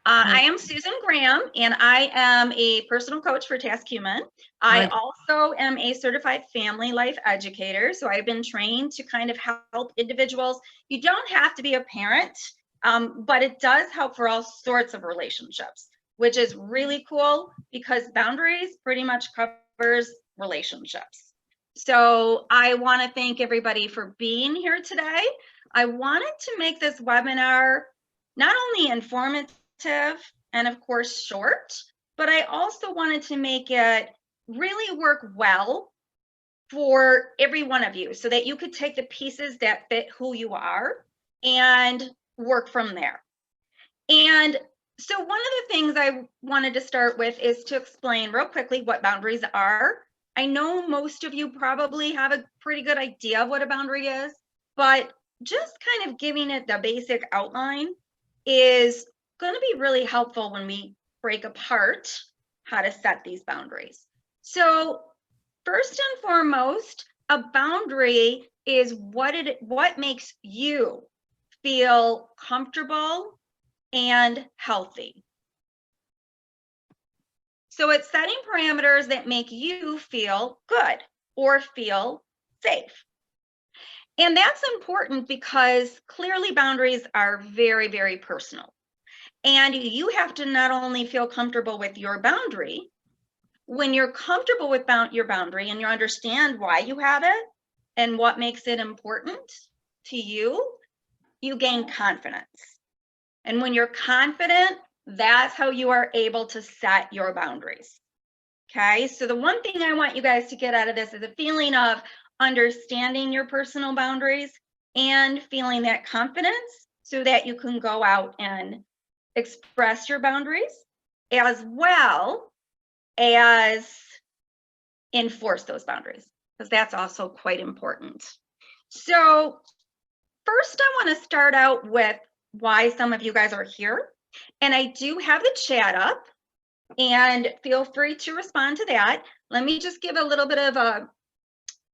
I am Susan Graham, and I am a personal coach for TaskHuman. I Right. also am a certified family life educator. So I've been trained to kind of help individuals. You don't have to be a parent, but it does help for all sorts of relationships, which is really cool because boundaries pretty much covers relationships. So I want to thank everybody for being here today. I wanted to make this webinar not only informative and of course short, but I also wanted to make it really work well for every one of you so that you could take the pieces that fit who you are and work from there. And so one of the things I wanted to start with is to explain real quickly what boundaries are. I know most of you probably have a pretty good idea of what a boundary is, but just kind of giving it the basic outline is going to be really helpful when we break apart how to set these boundaries. So first and foremost, a boundary is what makes you feel comfortable and healthy. So it's setting parameters that make you feel good or feel safe. And that's important because clearly boundaries are very, very personal. And you have to not only feel comfortable with your boundary, when you're comfortable with your boundary and you understand why you have it and what makes it important to you, you gain confidence. And when you're confident, that's how you are able to set your boundaries. Okay, so the one thing I want you guys to get out of this is a feeling of understanding your personal boundaries and feeling that confidence so that you can go out and express your boundaries as well as enforce those boundaries, because that's also quite important. So first, I want to start out with why some of you guys are here. And I do have the chat up, and feel free to respond to that. Let me just give a little bit of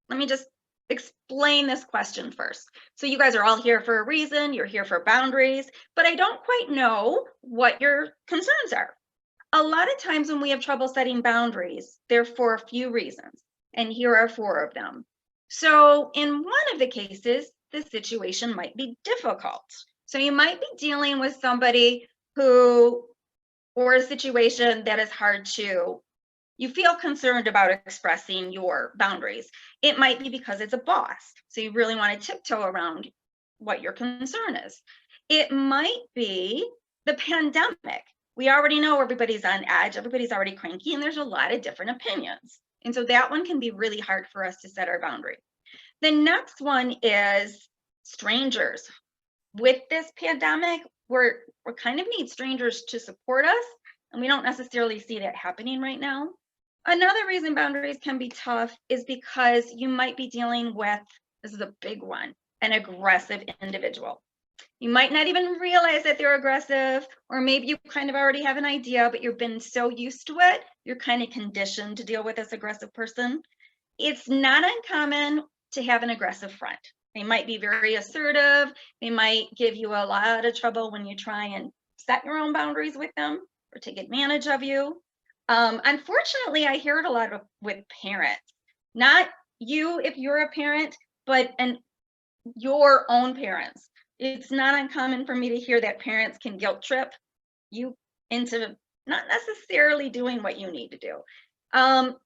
let me just explain this question first. So you guys are all here for a reason. You're here for boundaries, but I don't quite know what your concerns are. A lot of times when we have trouble setting boundaries, they're for a few reasons. And here are 4 of them. So in one of the cases, the situation might be difficult. So you might be dealing with somebody or a situation that is hard to, you feel concerned about expressing your boundaries. It might be because it's a boss. So you really want to tiptoe around what your concern is. It might be the pandemic. We already know everybody's on edge, everybody's already cranky, and there's a lot of different opinions. And so that one can be really hard for us to set our boundary. The next one is strangers. With this pandemic, we're kind of need strangers to support us, and we don't necessarily see that happening right now. Another reason boundaries can be tough is because you might be dealing with, this is a big one, an aggressive individual. You might not even realize that they're aggressive, or maybe you kind of already have an idea, but you've been so used to it, you're kind of conditioned to deal with this aggressive person. It's not uncommon to have an aggressive friend. They might be very assertive. They might give you a lot of trouble when you try and set your own boundaries with them or take advantage of you. Unfortunately, I hear it a lot with parents, not you if you're a parent, but your own parents. It's not uncommon for me to hear that parents can guilt trip you into not necessarily doing what you need to do.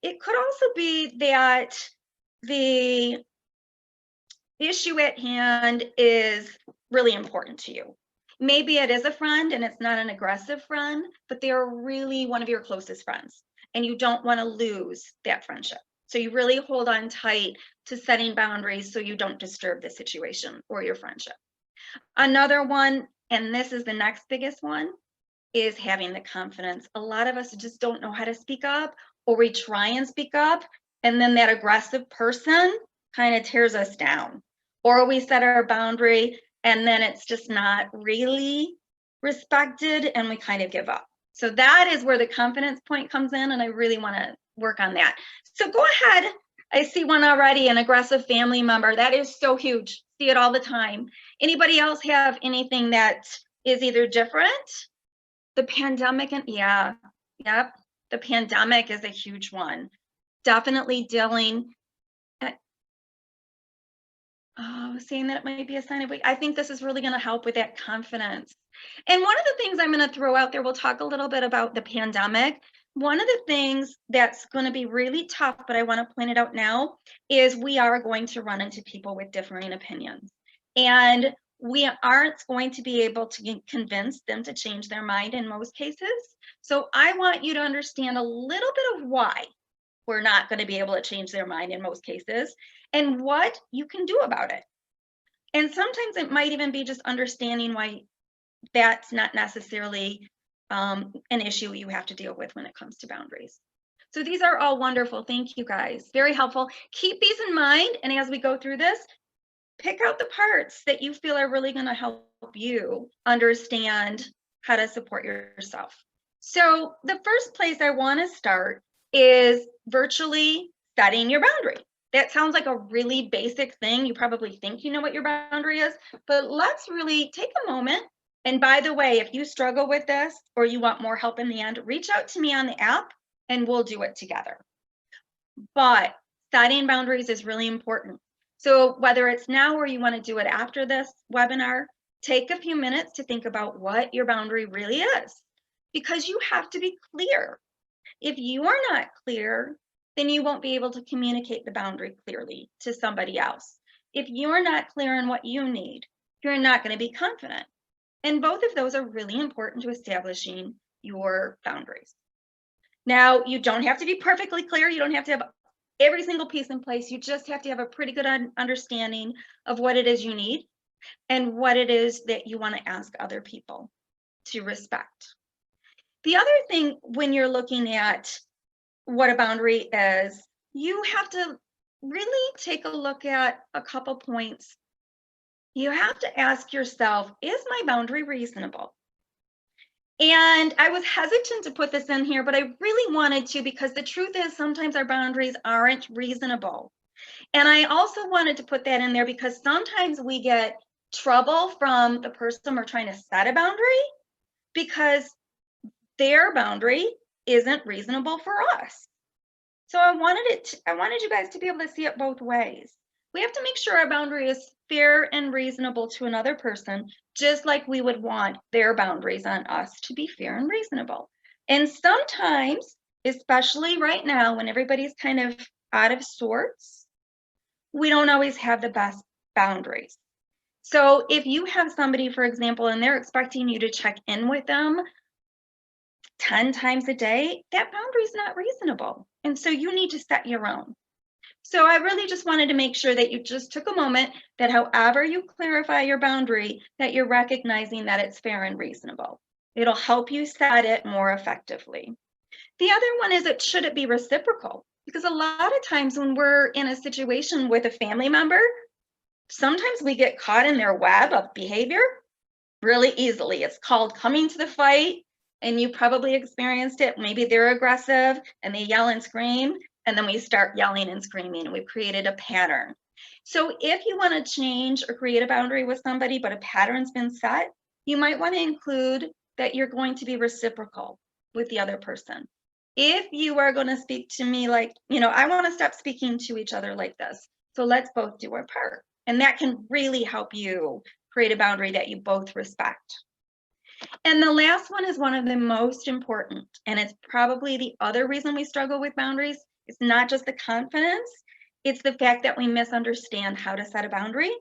It could also be that the issue at hand is really important to you. Maybe it is a friend and it's not an aggressive friend, but they're really one of your closest friends and you don't want to lose that friendship. So you really hold on tight to setting boundaries so you don't disturb the situation or your friendship. Another one, and this is the next biggest one, is having the confidence. A lot of us just don't know how to speak up, or we try and speak up, and then that aggressive person kind of tears us down. Or we set our boundary, and then it's just not really respected, and we kind of give up. So that is where the confidence point comes in, and I really want to work on that. So go ahead. I see one already, an aggressive family member. That is so huge. See it all the time. Anybody else have anything that is either different The pandemic, and yeah, yep. The pandemic is a huge one. Definitely dealing. Saying that it might be a sign of weak. I think this is really going to help with that confidence. And one of the things I'm going to throw out there, we'll talk a little bit about the pandemic. One of the things that's going to be really tough, but I want to point it out now, is we are going to run into people with differing opinions. And we aren't going to be able to convince them to change their mind in most cases. So I want you to understand a little bit of why we're not going to be able to change their mind in most cases, and what you can do about it. And sometimes it might even be just understanding why that's not necessarily an issue you have to deal with when it comes to boundaries. So these are all wonderful. Thank you guys. Very helpful. Keep these in mind. And as we go through this, pick out the parts that you feel are really going to help you understand how to support yourself. So the first place I want to start is virtually setting your boundary. That sounds like a really basic thing. You probably think you know what your boundary is, but let's really take a moment. And by the way, if you struggle with this or you want more help in the end, reach out to me on the app and we'll do it together. But setting boundaries is really important. So whether it's now or you want to do it after this webinar, take a few minutes to think about what your boundary really is, because you have to be clear. If you are not clear, then you won't be able to communicate the boundary clearly to somebody else. If you're not clear on what you need, you're not going to be confident. And both of those are really important to establishing your boundaries. Now, you don't have to be perfectly clear. You don't have to have every single piece in place. You just have to have a pretty good understanding of what it is you need and what it is that you want to ask other people to respect. The other thing when you're looking at what a boundary is, you have to really take a look at a couple points. You have to ask yourself, is my boundary reasonable? And I was hesitant to put this in here, but I really wanted to, because the truth is sometimes our boundaries aren't reasonable. And I also wanted to put that in there because sometimes we get trouble from the person we're trying to set a boundary because their boundary isn't reasonable for us. So I wanted you guys to be able to see it both ways. We have to make sure our boundary is fair and reasonable to another person, just like we would want their boundaries on us to be fair and reasonable. And sometimes, especially right now when everybody's kind of out of sorts, we don't always have the best boundaries. So if you have somebody, for example, and they're expecting you to check in with them 10 times a day, that boundary is not reasonable. And so you need to set your own. So I really just wanted to make sure that you just took a moment, that however you clarify your boundary, that you're recognizing that it's fair and reasonable. It'll help you set it more effectively. The other one is, should it be reciprocal? Because a lot of times when we're in a situation with a family member, sometimes we get caught in their web of behavior really easily. It's called coming to the fight, and you probably experienced it. Maybe they're aggressive and they yell and scream, and then we start yelling and screaming, and we've created a pattern. So if you want to change or create a boundary with somebody, but a pattern's been set, you might want to include that you're going to be reciprocal with the other person. If you are going to speak to me like, I want to stop speaking to each other like this, so let's both do our part. And that can really help you create a boundary that you both respect. And the last one is one of the most important, and it's probably the other reason we struggle with boundaries. It's not just the confidence, it's the fact that we misunderstand how to set a boundary.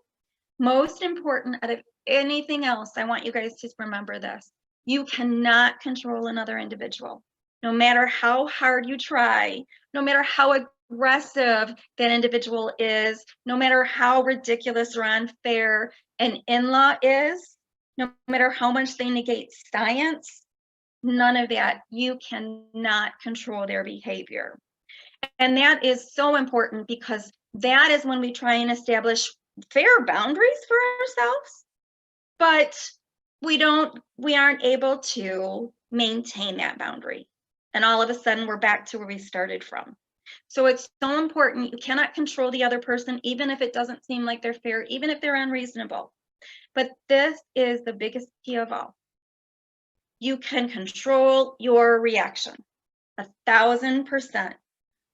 Most important out of anything else, I want you guys to remember this. You cannot control another individual. No matter how hard you try, no matter how aggressive that individual is, no matter how ridiculous or unfair an in-law is, no matter how much they negate science, none of that, you cannot control their behavior. And that is so important, because that is when we try and establish fair boundaries for ourselves, but we aren't able to maintain that boundary. And all of a sudden we're back to where we started from. So it's so important. You cannot control the other person, even if it doesn't seem like they're fair, even if they're unreasonable. But this is the biggest key of all. You can control your reaction. 1,000%.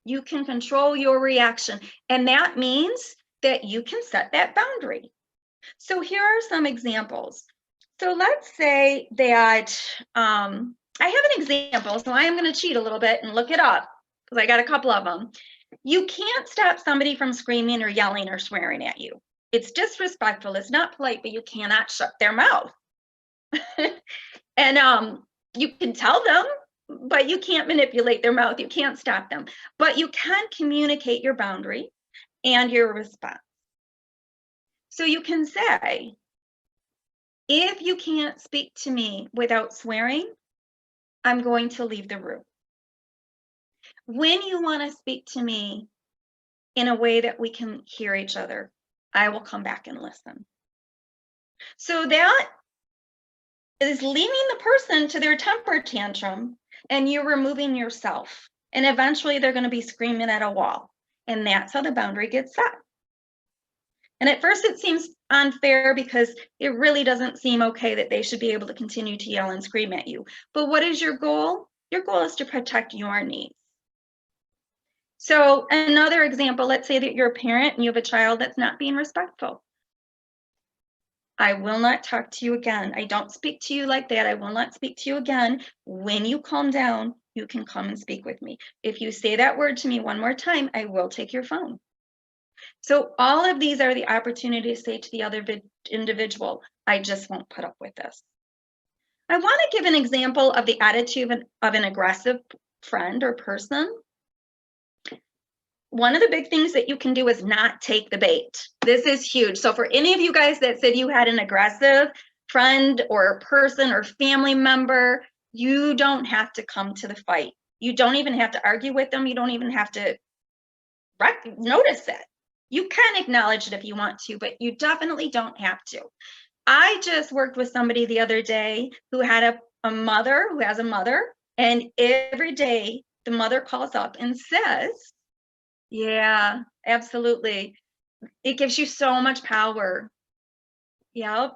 You can control your reaction. And that means that you can set that boundary. So here are some examples. So let's say that I have an example, so I am going to cheat a little bit and look it up because I got a couple of them. You can't stop somebody from screaming or yelling or swearing at you. It's disrespectful, it's not polite, but you cannot shut their mouth. And you can tell them, but you can't manipulate their mouth. You can't stop them, but you can communicate your boundary and your response. So you can say, if you can't speak to me without swearing, I'm going to leave the room. When you want to speak to me in a way that we can hear each other, I will come back and listen. So that is leaving the person to their temper tantrum, and you're removing yourself. And eventually they're going to be screaming at a wall. And that's how the boundary gets set. And at first it seems unfair because it really doesn't seem okay that they should be able to continue to yell and scream at you. But what is your goal? Your goal is to protect your needs. So another example, let's say that you're a parent and you have a child that's not being respectful. I will not talk to you again. I don't speak to you like that. I will not speak to you again. When you calm down, you can come and speak with me. If you say that word to me one more time, I will take your phone. So all of these are the opportunity to say to the other individual, I just won't put up with this. I want to give an example of the attitude of an aggressive friend or person. One of the big things that you can do is not take the bait. This is huge. So for any of you guys that said you had an aggressive friend or person or family member, you don't have to come to the fight. You don't even have to argue with them. You don't even have to notice it. You can acknowledge it if you want to, but you definitely don't have to. I just worked with somebody the other day who had a mother who has a mother, and every day the mother calls up and says, yeah, absolutely. It gives you so much power. Yep.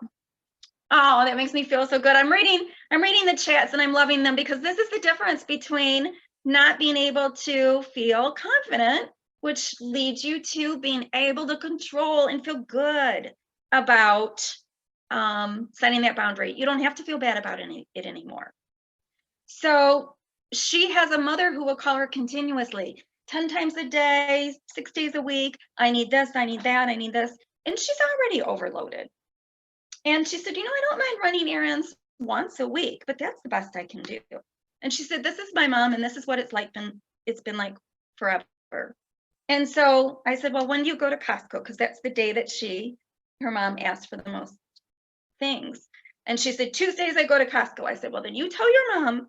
Oh, that makes me feel so good. I'm reading the chats and I'm loving them because this is the difference between not being able to feel confident, which leads you to being able to control and feel good about setting that boundary. You don't have to feel bad about it anymore. So she has a mother who will call her continuously, 10 times a day, 6 days a week. I need this, I need that, I need this. And she's already overloaded. And she said, I don't mind running errands once a week, but that's the best I can do. And she said, this is my mom, and this is what it's been like forever. And so I said, well, when do you go to Costco? Because that's the day that her mom asked for the most things. And she said, Tuesdays I go to Costco. I said, well, then you tell your mom,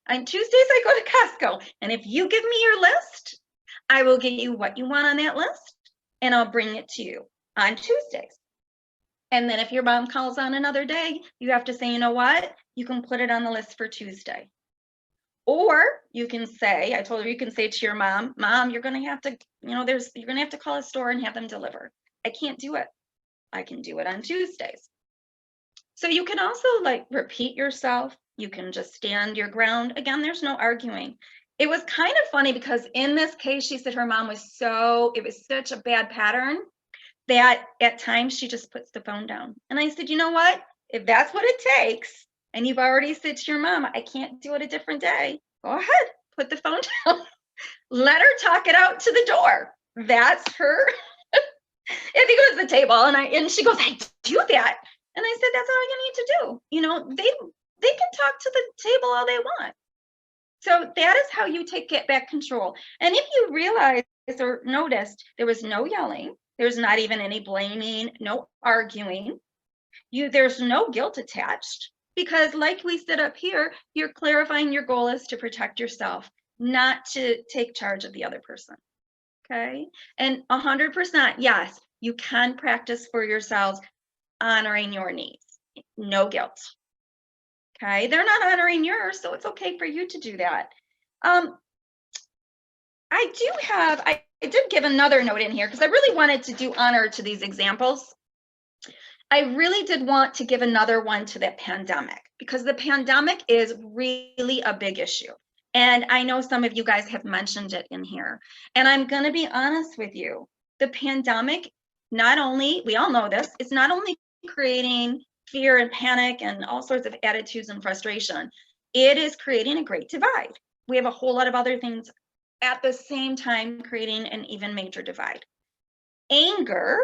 on Tuesdays I go to Costco. And if you give me your list, I will get you what you want on that list, and I'll bring it to you on Tuesdays. And then if your mom calls on another day, you have to say, you know what? You can put it on the list for Tuesday. Or you can say, I told her, you can say to your mom, you're going to have to, you're going to have to call a store and have them deliver. I can't do it. I can do it on Tuesdays. So you can also repeat yourself. You can just stand your ground. Again, there's no arguing. It was kind of funny because in this case, she said her mom was it was such a bad pattern that at times she just puts the phone down. And I said, you know what? If that's what it takes, and you've already said to your mom, I can't do it a different day, go ahead, put the phone down. Let her talk it out to the door. That's her. I think it was the table. And she goes, I do that. And I said, that's all you need to do. They can talk to the table all they want. So that is how you get back control. And if you realize or noticed there was no yelling, there's not even any blaming, no arguing, there's no guilt attached, because like we said up here, you're clarifying your goal is to protect yourself, not to take charge of the other person. Okay. And 100%, yes, you can practice for yourselves honoring your needs. No guilt. Okay. They're not honoring yours, so it's okay for you to do that. I did give another note in here because I really wanted to do honor to these examples. I really did want to give another one to that pandemic. because the pandemic is really a big issue. And I know some of you guys have mentioned it in here. And I'm going to be honest with you. The pandemic, not only, we all know this, it's not only creating fear and panic and all sorts of attitudes and frustration, it is creating a great divide. We have a whole lot of other things at the same time creating an even major divide. Anger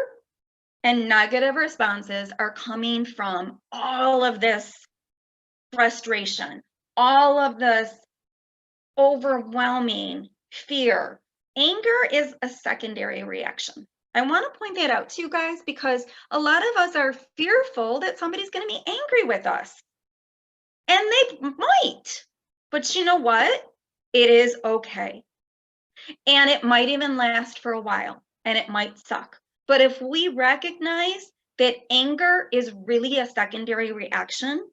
and negative responses are coming from all of this frustration, all of this overwhelming fear. Anger is a secondary reaction. I want to point that out to you guys because a lot of us are fearful that somebody's going to be angry with us. And they might. But you know what? It is okay. And it might even last for a while and it might suck. But if we recognize that anger is really a secondary reaction,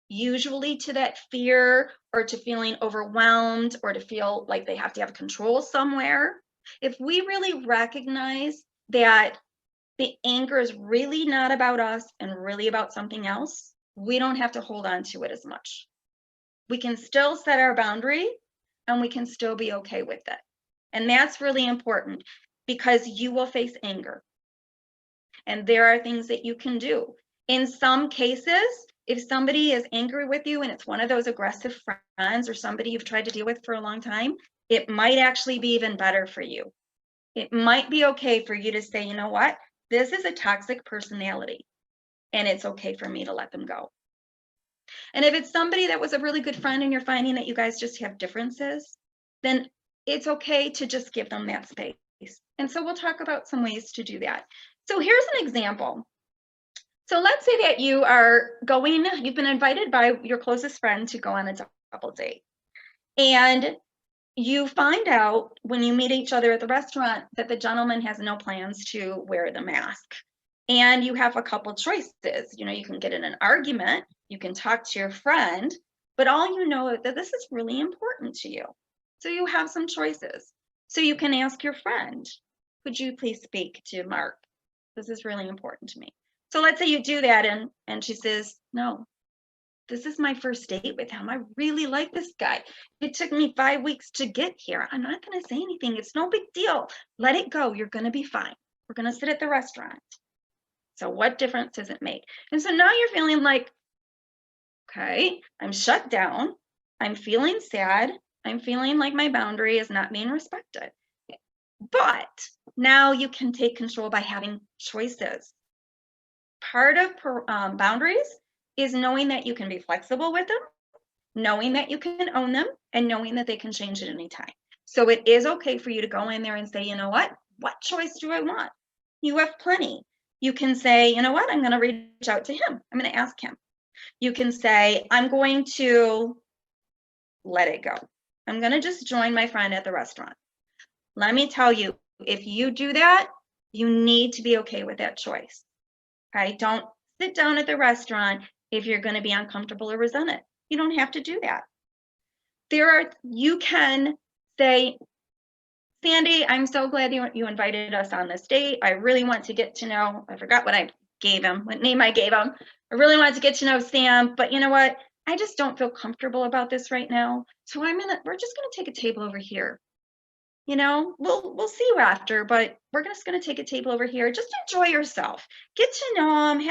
usually to that fear or to feeling overwhelmed or to feel like they have to have control somewhere, if we really recognize that the anger is really not about us and really about something else, we don't have to hold on to it as much. We can still set our boundary and we can still be okay with it. And that's really important because you will face anger. And there are things that you can do. In some cases, if somebody is angry with you and it's one of those aggressive friends or somebody you've tried to deal with for a long time, it might actually be even better for you. It might be okay for you to say, you know what, this is a toxic personality and it's okay for me to let them go. And if it's somebody that was a really good friend and you're finding that you guys just have differences, then it's okay to just give them that space. And so we'll talk about some ways to do that. So here's an example. So let's say that you are going, you've been invited by your closest friend to go on a double date. And you find out when you meet each other at the restaurant that the gentleman has no plans to wear the mask. And you have a couple choices. You know, you can get in an argument, you can talk to your friend, but all you know is that this is really important to you. So you have some choices. So you can ask your friend, could you please speak to Mark? This is really important to me. So let's say you do that and she says, no, this is my first date with him. I really like this guy. It took me 5 weeks to get here. I'm not going to say anything. It's no big deal. Let it go. You're going to be fine. We're going to sit at the restaurant. So what difference does it make? And so now you're feeling like, okay, I'm shut down. I'm feeling sad. I'm feeling like my boundary is not being respected. But now you can take control by having choices. Part of boundaries is knowing that you can be flexible with them, knowing that you can own them, and knowing that they can change at any time. So it is okay for you to go in there and say, you know what choice do I want? You have plenty. You can say, you know what, I'm going to reach out to him. I'm going to ask him. You can say, I'm going to let it go. I'm going to just join my friend at the restaurant. Let me tell you, if you do that, you need to be okay with that choice. Okay? Don't sit down at the restaurant if you're going to be uncomfortable or resent it. You don't have to do that. You can say, Sandy, I'm so glad you invited us on this date. I really want to get to know, I forgot what I gave him, what name I gave him. I really want to get to know Sam, but you know what? I just don't feel comfortable about this right now. So we're just going to take a table over here. You know, we'll see you after, but we're just going to take a table over here. Just enjoy yourself. Get to know him.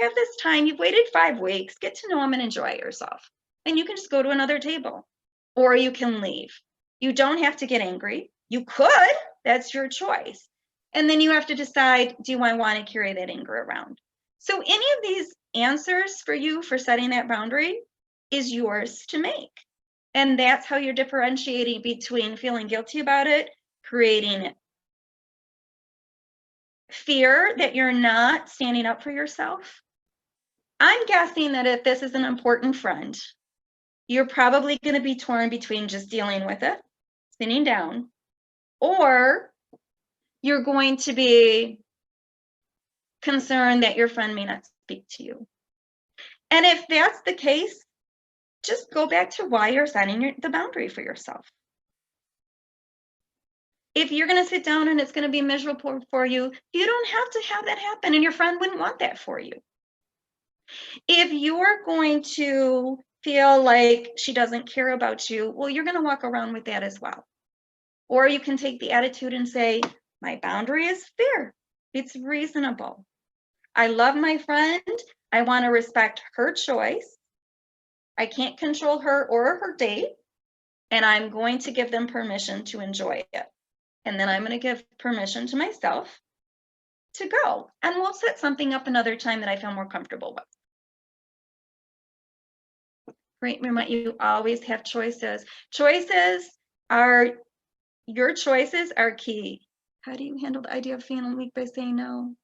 Have this time. You've waited 5 weeks. Get to know him and enjoy yourself. And you can just go to another table or you can leave. You don't have to get angry. You could. That's your choice. And then you have to decide, do I want to carry that anger around? So any of these answers for you for setting that boundary is yours to make. And that's how you're differentiating between feeling guilty about it, creating fear that you're not standing up for yourself. I'm guessing that if this is an important friend, you're probably going to be torn between just dealing with it, sitting down, or you're going to be concerned that your friend may not speak to you. And if that's the case, just go back to why you're setting the boundary for yourself. If you're going to sit down and it's going to be miserable for you, you don't have to have that happen, and your friend wouldn't want that for you. If you're going to feel like she doesn't care about you, well, you're going to walk around with that as well. Or you can take the attitude and say, my boundary is fair. It's reasonable. I love my friend. I want to respect her choice. I can't control her or her date. And I'm going to give them permission to enjoy it. And then I'm going to give permission to myself to go. And we'll set something up another time that I feel more comfortable with. Remember, you always have choices. Your choices are key. How do you handle the idea of feeling weak by saying no?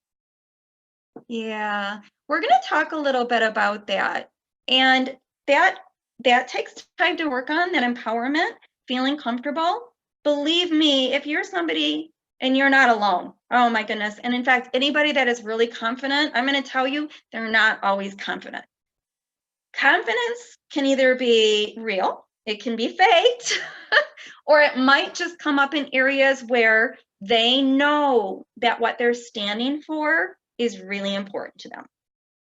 Yeah, we're going to talk a little bit about that. And that takes time to work on, that empowerment, feeling comfortable. Believe me, if you're somebody and you're not alone, oh my goodness. And in fact, anybody that is really confident, I'm going to tell you, they're not always confident. Confidence can either be real, it can be faked, or it might just come up in areas where they know that what they're standing for is really important to them.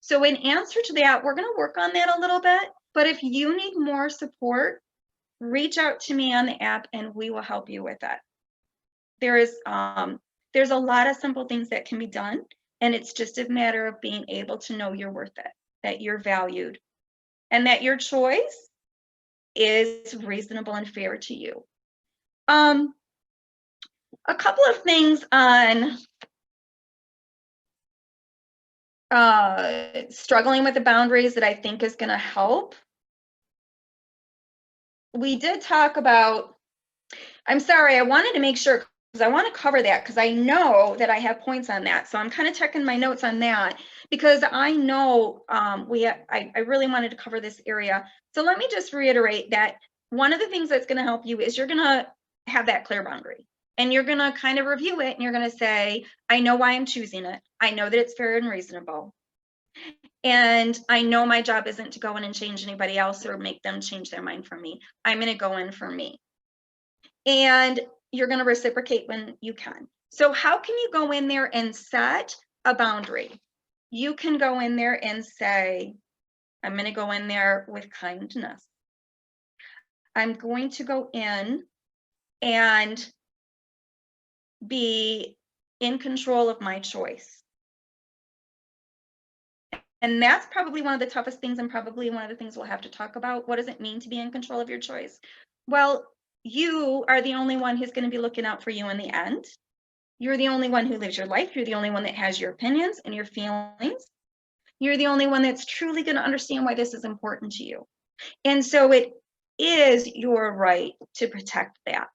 So in answer to that, we're going to work on that a little bit. But if you need more support, reach out to me on the app and we will help you with that. There's a lot of simple things that can be done, and it's just a matter of being able to know you're worth it, that you're valued, and that your choice is reasonable and fair to you. A couple of things on struggling with the boundaries that I think is going to help. We did talk about, I'm sorry, I wanted to make sure, because I want to cover that, because I know that I have points on that. So I'm kind of checking my notes on that, because I know I really wanted to cover this area. So let me just reiterate that one of the things that's going to help you is you're going to have that clear boundary. And you're going to kind of review it, and you're going to say, I know why I'm choosing it. I know that it's fair and reasonable. And I know my job isn't to go in and change anybody else or make them change their mind for me. I'm going to go in for me. And you're going to reciprocate when you can. So how can you go in there and set a boundary? You can go in there and say, I'm going to go in there with kindness. I'm going to go in and be in control of my choice. And that's probably one of the toughest things, and probably one of the things we'll have to talk about. What does it mean to be in control of your choice? Well, you are the only one who's going to be looking out for you in the end. You're the only one who lives your life. You're the only one that has your opinions and your feelings. You're the only one that's truly going to understand why this is important to you. And so it is your right to protect that.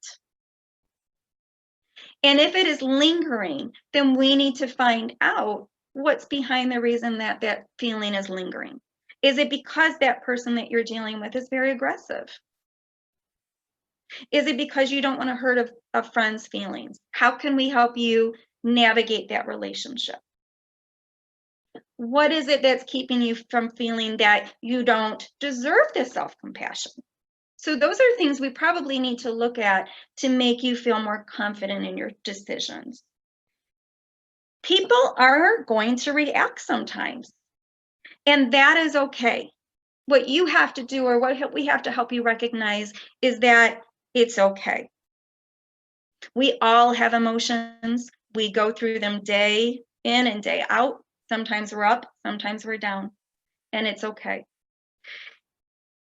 And if it is lingering, then we need to find out what's behind the reason that that feeling is lingering. Is it because that person that you're dealing with is very aggressive? Is it because you don't want to hurt a friend's feelings? How can we help you navigate that relationship? What is it that's keeping you from feeling that you don't deserve this self-compassion? So those are things we probably need to look at to make you feel more confident in your decisions. People are going to react sometimes, and that is okay. What you have to do, or what we have to help you recognize, is that it's okay. We all have emotions. We go through them day in and day out. Sometimes we're up, sometimes we're down, and it's okay.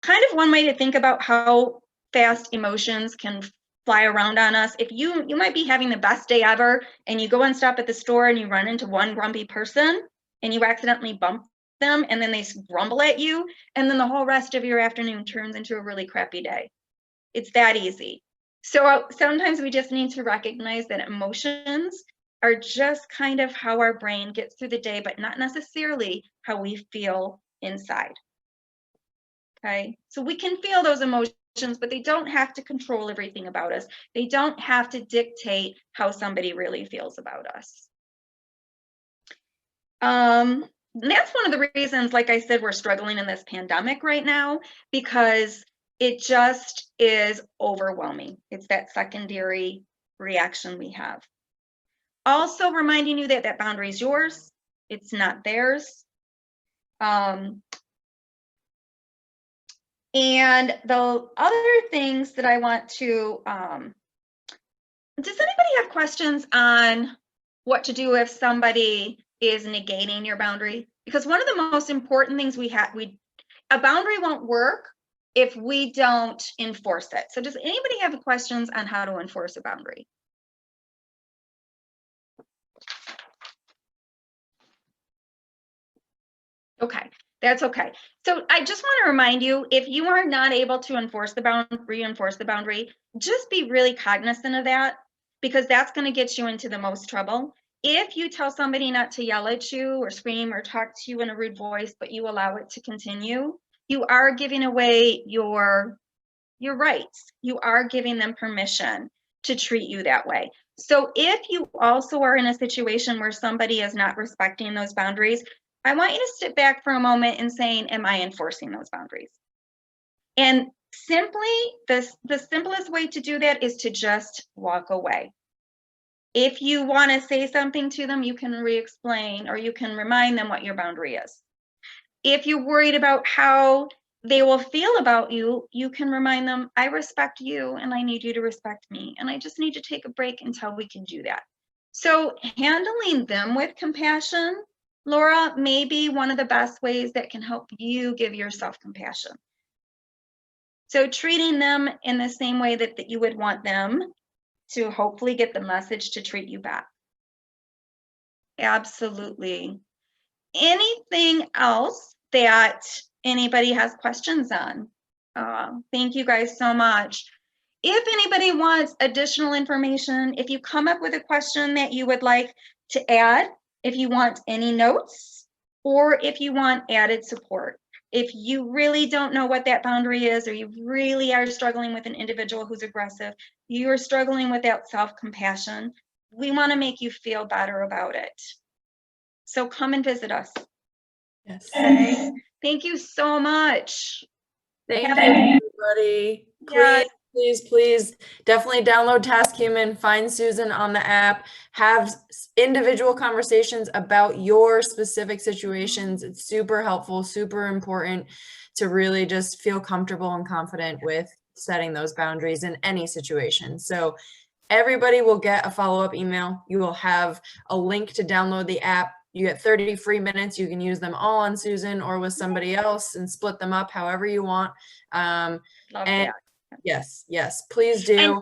Kind of one way to think about how fast emotions can fly around on us. If you might be having the best day ever, and you go and stop at the store and you run into one grumpy person and you accidentally bump them, and then they grumble at you, and then the whole rest of your afternoon turns into a really crappy day. It's that easy. So sometimes we just need to recognize that emotions are just kind of how our brain gets through the day, but not necessarily how we feel inside. Okay, so we can feel those emotions, but they don't have to control everything about us. They don't have to dictate how somebody really feels about us. That's one of the reasons, like I said, we're struggling in this pandemic right now, because it just is overwhelming. It's that secondary reaction we have. Also reminding you that that boundary is yours, it's not theirs. And the other things that I want to, does anybody have questions on what to do if somebody is negating your boundary? Because one of the most important things a boundary won't work if we don't enforce it. So does anybody have questions on how to enforce a boundary? Okay, that's okay. So I just want to remind you, if you are not able to reinforce the boundary, just be really cognizant of that, because that's going to get you into the most trouble. If you tell somebody not to yell at you or scream or talk to you in a rude voice, but you allow it to continue, you are giving away your rights. You are giving them permission to treat you that way. So if you also are in a situation where somebody is not respecting those boundaries, I want you to sit back for a moment and saying, am I enforcing those boundaries? And simply, the simplest way to do that is to just walk away. If you want to say something to them, you can re-explain, or you can remind them what your boundary is. If you're worried about how they will feel about you, you can remind them, I respect you and I need you to respect me. And I just need to take a break until we can do that. So handling them with compassion, Laura, may be one of the best ways that can help you give yourself compassion. So treating them in the same way that you would want them to hopefully get the message to treat you back. Absolutely. Anything else that anybody has questions on? Thank you guys so much. If anybody wants additional information, if you come up with a question that you would like to add, if you want any notes, or if you want added support, if you really don't know what that boundary is, or you really are struggling with an individual who's aggressive, you are struggling with that self-compassion, we want to make you feel better about it. So come and visit us. Yes. Okay. Thank you so much. Thank you, everybody. Yes. Please definitely download TaskHuman, find Susan on the app, have individual conversations about your specific situations. It's super helpful, super important to really just feel comfortable and confident with setting those boundaries in any situation. So everybody will get a follow-up email. You will have a link to download the app. You get 30 free minutes. You can use them all on Susan or with somebody else and split them up however you want. Love that. Yes, please do. And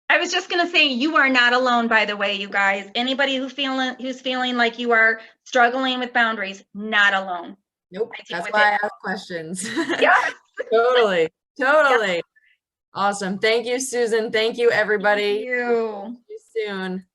I was just going to say, you are not alone, by the way, you guys. Anybody who's feeling like you are struggling with boundaries, not alone. Nope. That's why I ask questions. Yes. Totally. Yes. Awesome. Thank you, Susan. Thank you, everybody. Thank you. See you soon.